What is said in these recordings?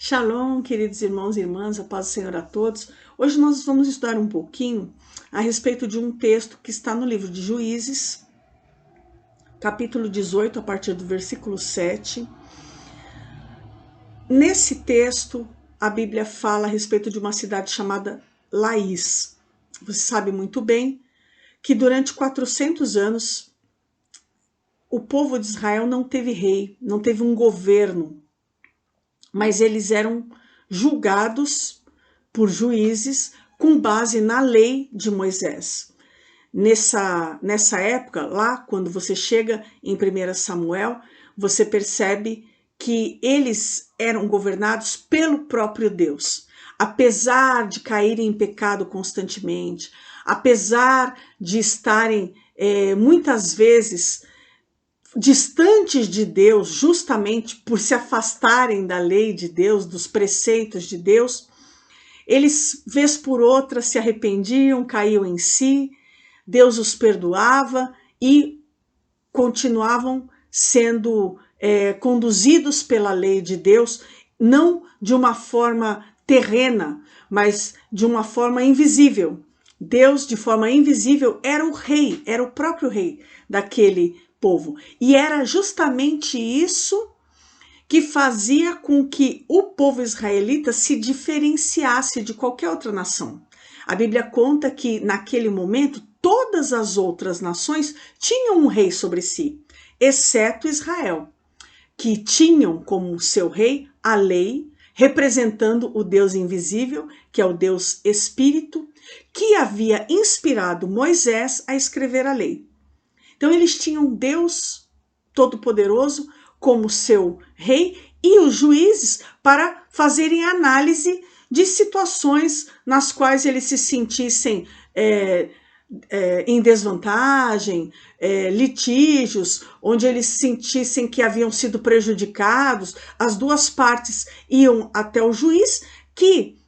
Shalom, queridos irmãos e irmãs, a paz do Senhor a todos. Hoje nós vamos estudar um pouquinho a respeito de um texto que está no livro de Juízes, capítulo 18, a partir do versículo 7. Nesse texto, a Bíblia fala a respeito de uma cidade chamada Laís. Você sabe muito bem que durante 400 anos o povo de Israel não teve rei, não teve um governo, mas eles eram julgados por juízes com base na lei de Moisés. Nessa época, lá quando você chega em 1 Samuel, você percebe que eles eram governados pelo próprio Deus. Apesar de caírem em pecado constantemente, apesar de estarem muitas vezes distantes de Deus, justamente por se afastarem da lei de Deus, dos preceitos de Deus, eles, vez por outra, se arrependiam, caíam em si, Deus os perdoava e continuavam sendo conduzidos pela lei de Deus, não de uma forma terrena, mas de uma forma invisível. Deus, de forma invisível, era o rei, era o próprio rei daquele povo. E era justamente isso que fazia com que o povo israelita se diferenciasse de qualquer outra nação. A Bíblia conta que, naquele momento, todas as outras nações tinham um rei sobre si, exceto Israel, que tinham como seu rei a lei, representando o Deus invisível, que é o Deus Espírito, que havia inspirado Moisés a escrever a lei. Então eles tinham Deus Todo-Poderoso como seu rei e os juízes para fazerem análise de situações nas quais eles se sentissem em desvantagem, litígios, onde eles sentissem que haviam sido prejudicados. As duas partes iam até o juiz, que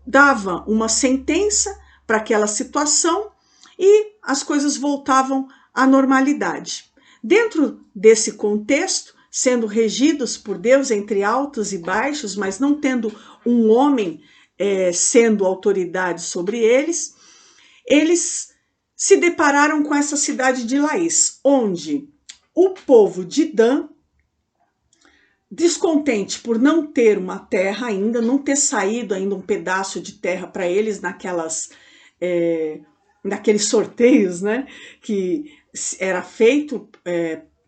dava uma sentença para aquela situação e as coisas voltavam à normalidade. Dentro desse contexto, sendo regidos por Deus entre altos e baixos, mas não tendo um homem sendo autoridade sobre eles, eles se depararam com essa cidade de Laís, onde o povo de Dan, descontente por não ter uma terra ainda, não ter saído ainda um pedaço de terra para eles naqueles sorteios, né, que era feito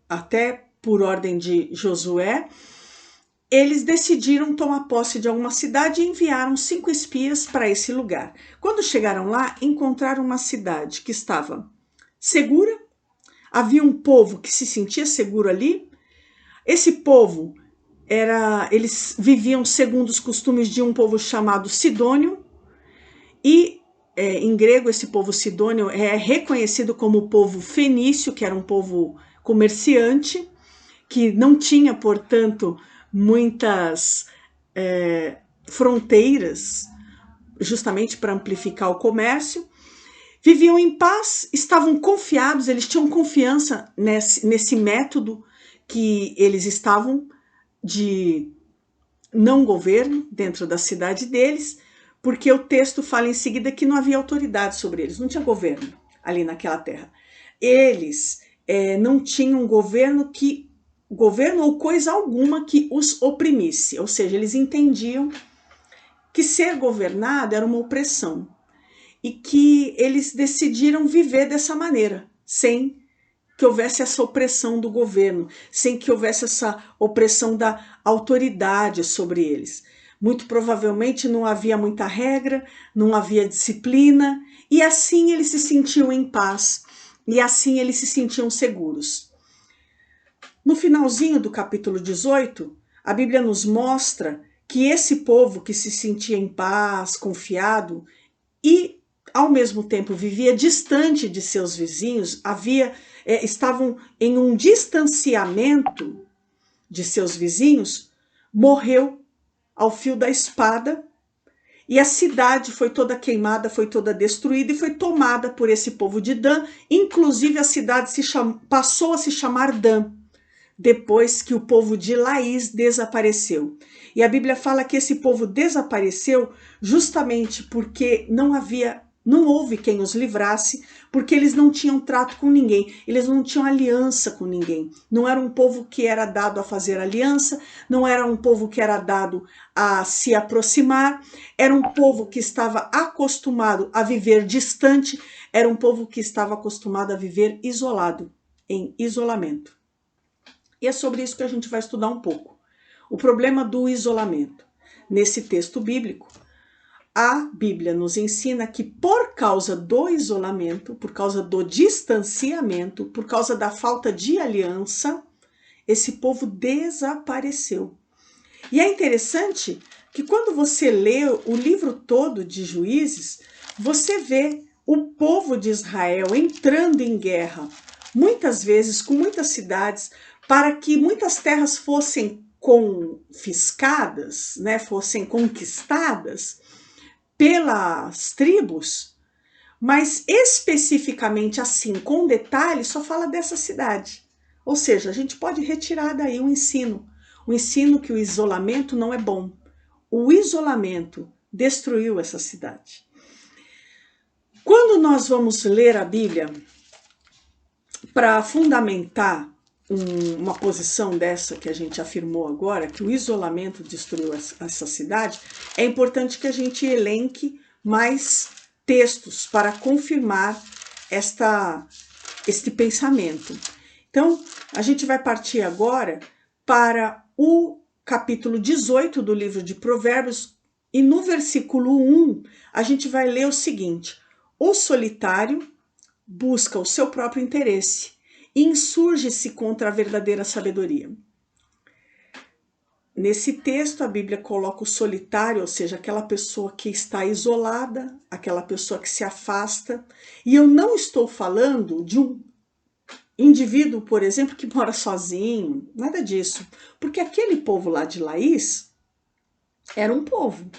até por ordem de Josué, eles decidiram tomar posse de alguma cidade e enviaram 5 espias para esse lugar. Quando chegaram lá, encontraram uma cidade que estava segura, havia um povo que se sentia seguro ali. Esse povo eles viviam segundo os costumes de um povo chamado Sidônio, e em grego esse povo Sidônio é reconhecido como o povo fenício, que era um povo comerciante, que não tinha, portanto, muitas fronteiras, justamente para amplificar o comércio. Viviam em paz, estavam confiados, eles tinham confiança nesse método que eles estavam de não governo dentro da cidade deles, porque o texto fala em seguida que não havia autoridade sobre eles, não tinha governo ali naquela terra. Eles não tinham governo ou coisa alguma que os oprimisse, ou seja, eles entendiam que ser governado era uma opressão e que eles decidiram viver dessa maneira, sem que houvesse essa opressão do governo, sem que houvesse essa opressão da autoridade sobre eles. Muito provavelmente não havia muita regra, não havia disciplina, e assim eles se sentiam em paz, e assim eles se sentiam seguros. No finalzinho do capítulo 18, a Bíblia nos mostra que esse povo que se sentia em paz, confiado e ao mesmo tempo vivia distante de seus vizinhos, estavam em um distanciamento de seus vizinhos, morreu ao fio da espada, e a cidade foi toda queimada, foi toda destruída e foi tomada por esse povo de Dan. Inclusive a cidade passou a se chamar Dan. depois que o povo de Laís desapareceu. E a Bíblia fala que esse povo desapareceu justamente porque não houve quem os livrasse, porque eles não tinham trato com ninguém, eles não tinham aliança com ninguém. Não era um povo que era dado a fazer aliança, não era um povo que era dado a se aproximar, era um povo que estava acostumado a viver distante, era um povo que estava acostumado a viver isolado, em isolamento. E é sobre isso que a gente vai estudar um pouco. O problema do isolamento. Nesse texto bíblico, a Bíblia nos ensina que por causa do isolamento, por causa do distanciamento, por causa da falta de aliança, esse povo desapareceu. E é interessante que quando você lê o livro todo de Juízes, você vê o povo de Israel entrando em guerra, muitas vezes com muitas cidades, para que muitas terras fossem confiscadas, né, fossem conquistadas pelas tribos, mas especificamente assim, com detalhes, só fala dessa cidade. Ou seja, a gente pode retirar daí o ensino que o isolamento não é bom. O isolamento destruiu essa cidade. Quando nós vamos ler a Bíblia para fundamentar uma posição dessa que a gente afirmou agora, que o isolamento destruiu essa cidade, é importante que a gente elenque mais textos para confirmar este pensamento. Então, a gente vai partir agora para o capítulo 18 do livro de Provérbios, e no versículo 1, a gente vai ler o seguinte: o solitário busca o seu próprio interesse, insurge-se contra a verdadeira sabedoria. Nesse texto, a Bíblia coloca o solitário, ou seja, aquela pessoa que está isolada, aquela pessoa que se afasta. E eu não estou falando de um indivíduo, por exemplo, que mora sozinho, nada disso. Porque aquele povo lá de Laís era um povo.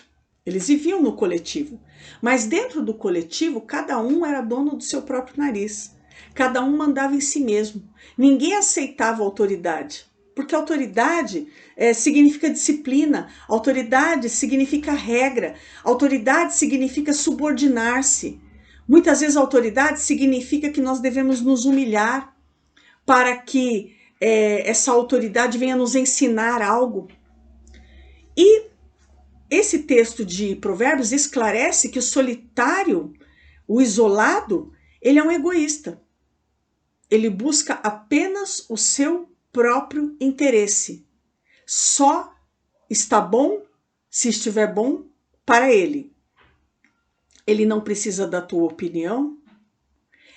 Eles viviam no coletivo. Mas dentro do coletivo, cada um era dono do seu próprio nariz. Cada um mandava em si mesmo. Ninguém aceitava autoridade, porque autoridade significa disciplina, autoridade significa regra, autoridade significa subordinar-se. Muitas vezes autoridade significa que nós devemos nos humilhar para que essa autoridade venha nos ensinar algo. E esse texto de Provérbios esclarece que o solitário, o isolado, ele é um egoísta. Ele busca apenas o seu próprio interesse. Só está bom se estiver bom para ele. Ele não precisa da tua opinião.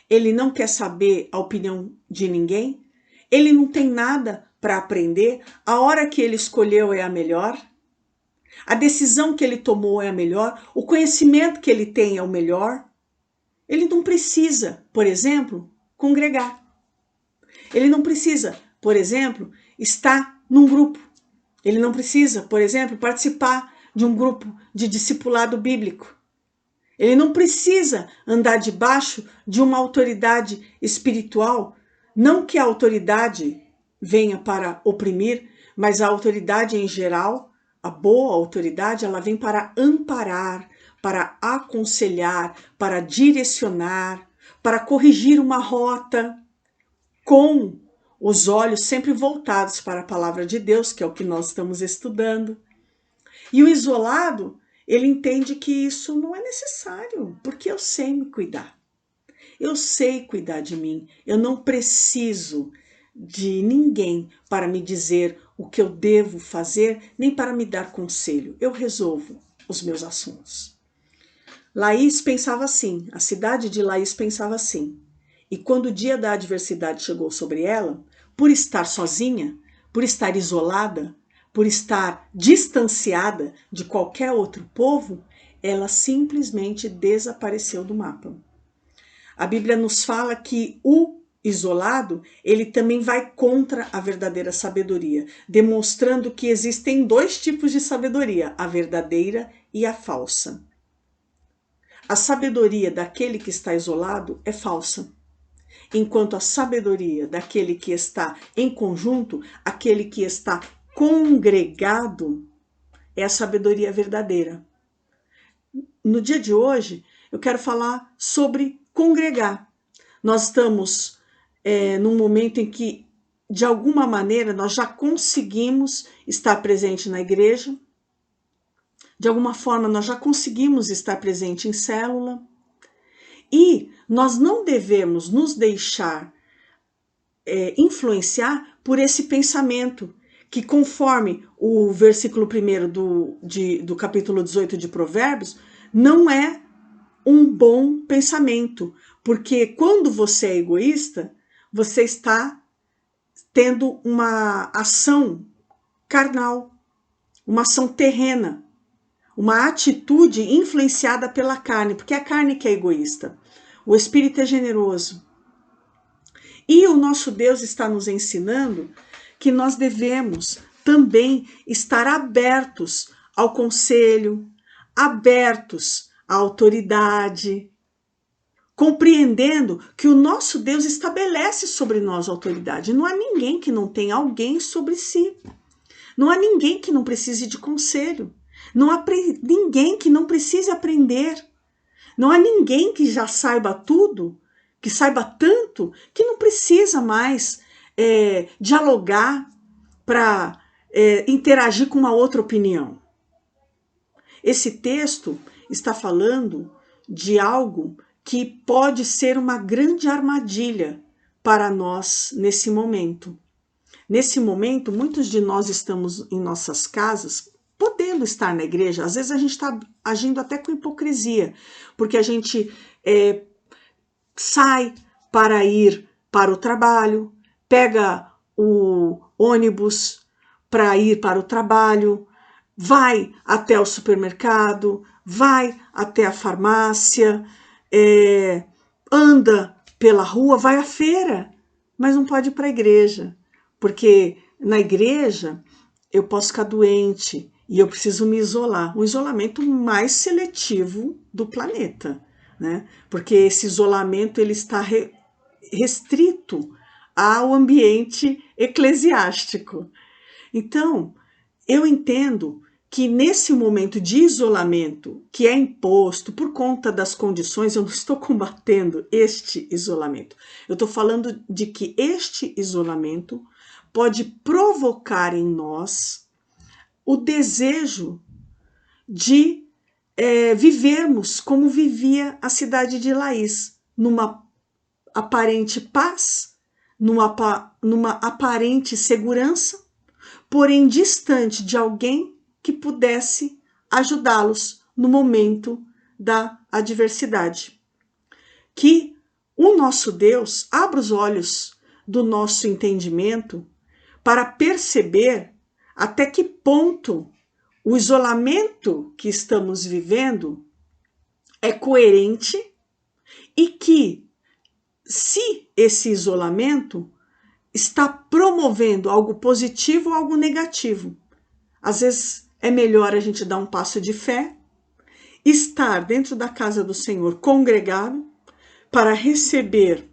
Ele não quer saber a opinião de ninguém. Ele não tem nada para aprender. A hora que ele escolheu é a melhor. A decisão que ele tomou é a melhor. O conhecimento que ele tem é o melhor. Ele não precisa, por exemplo, congregar. Ele não precisa, por exemplo, estar num grupo. Ele não precisa, por exemplo, participar de um grupo de discipulado bíblico. Ele não precisa andar debaixo de uma autoridade espiritual. Não que a autoridade venha para oprimir, mas a autoridade em geral, a boa autoridade, ela vem para amparar, para aconselhar, para direcionar, para corrigir uma rota, com os olhos sempre voltados para a palavra de Deus, que é o que nós estamos estudando. E o isolado, ele entende que isso não é necessário, porque eu sei me cuidar. Eu sei cuidar de mim. Eu não preciso de ninguém para me dizer o que eu devo fazer, nem para me dar conselho. Eu resolvo os meus assuntos. Laís pensava assim, a cidade de Laís pensava assim. E quando o dia da adversidade chegou sobre ela, por estar sozinha, por estar isolada, por estar distanciada de qualquer outro povo, ela simplesmente desapareceu do mapa. A Bíblia nos fala que o isolado, ele também vai contra a verdadeira sabedoria, demonstrando que existem dois tipos de sabedoria, a verdadeira e a falsa. A sabedoria daquele que está isolado é falsa. enquanto a sabedoria daquele que está em conjunto, aquele que está congregado, é a sabedoria verdadeira. No dia de hoje, eu quero falar sobre congregar. Nós estamos num momento em que, de alguma maneira, nós já conseguimos estar presente na igreja, de alguma forma nós já conseguimos estar presente em célula, e nós não devemos nos deixar influenciar por esse pensamento, que conforme o versículo 1 do capítulo 18 de Provérbios, não é um bom pensamento, porque quando você é egoísta, você está tendo uma ação carnal, uma ação terrena, uma atitude influenciada pela carne, porque é a carne que é egoísta. O espírito é generoso. E o nosso Deus está nos ensinando que nós devemos também estar abertos ao conselho, abertos à autoridade, compreendendo que o nosso Deus estabelece sobre nós autoridade. Não há ninguém que não tenha alguém sobre si. Não há ninguém que não precise de conselho. Não há ninguém que não precise aprender. Não há ninguém que já saiba tudo, que saiba tanto, que não precisa mais dialogar para interagir com uma outra opinião. Esse texto está falando de algo que pode ser uma grande armadilha para nós nesse momento. Nesse momento, muitos de nós estamos em nossas casas, podendo estar na igreja. Às vezes a gente está agindo até com hipocrisia, porque a gente sai para ir para o trabalho, pega o ônibus para ir para o trabalho, vai até o supermercado, vai até a farmácia, anda pela rua, vai à feira, mas não pode ir para a igreja, porque na igreja eu posso ficar doente e eu preciso me isolar. O isolamento mais seletivo do planeta, né? Porque esse isolamento ele está restrito ao ambiente eclesiástico. Então, eu entendo que nesse momento de isolamento que é imposto por conta das condições, eu não estou combatendo este isolamento. Eu estou falando de que este isolamento pode provocar em nós o desejo de vivermos como vivia a cidade de Laís, numa aparente paz, numa aparente segurança, porém distante de alguém que pudesse ajudá-los no momento da adversidade. Que o nosso Deus abra os olhos do nosso entendimento para perceber até que ponto o isolamento que estamos vivendo é coerente e que, se esse isolamento está promovendo algo positivo ou algo negativo. Às vezes é melhor a gente dar um passo de fé, estar dentro da casa do Senhor congregado para receber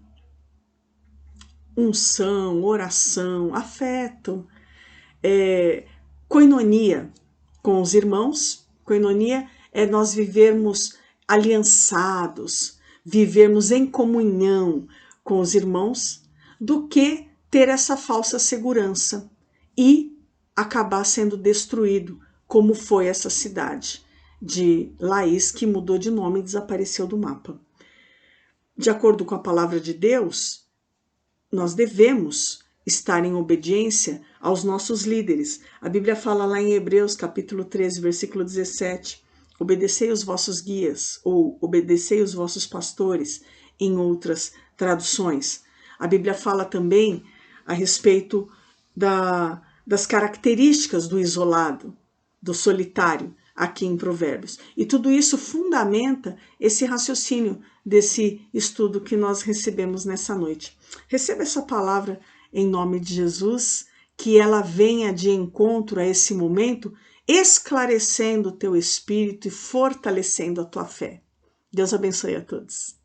unção, oração, afeto, koinonia com os irmãos. Koinonia é nós vivermos aliançados, vivermos em comunhão com os irmãos, do que ter essa falsa segurança e acabar sendo destruído, como foi essa cidade de Laís, que mudou de nome e desapareceu do mapa. De acordo com a palavra de Deus, nós devemos estar em obediência aos nossos líderes. A Bíblia fala lá em Hebreus, capítulo 13, versículo 17, obedecei os vossos guias, ou obedecei os vossos pastores, em outras traduções. A Bíblia fala também a respeito das características do isolado, do solitário, aqui em Provérbios. E tudo isso fundamenta esse raciocínio desse estudo que nós recebemos nessa noite. Receba essa palavra em nome de Jesus, que ela venha de encontro a esse momento, esclarecendo o teu espírito e fortalecendo a tua fé. Deus abençoe a todos.